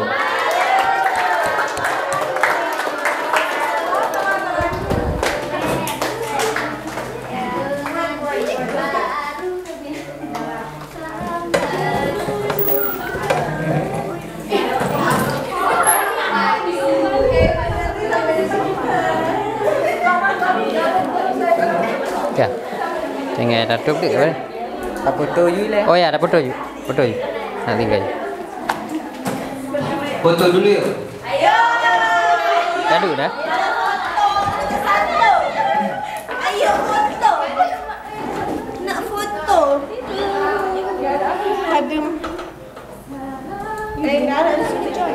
Speaker 3: Ya, tinggal datuk dek boleh.
Speaker 1: Tak foto you lah.
Speaker 3: Oh ya, ada foto yuk. Foto yuk. Nah, tinggal.
Speaker 1: Foto dulu yuk.
Speaker 3: Kadu dah.
Speaker 4: Ayo foto. Nak foto. Hadim. Enggak ada di sini coy.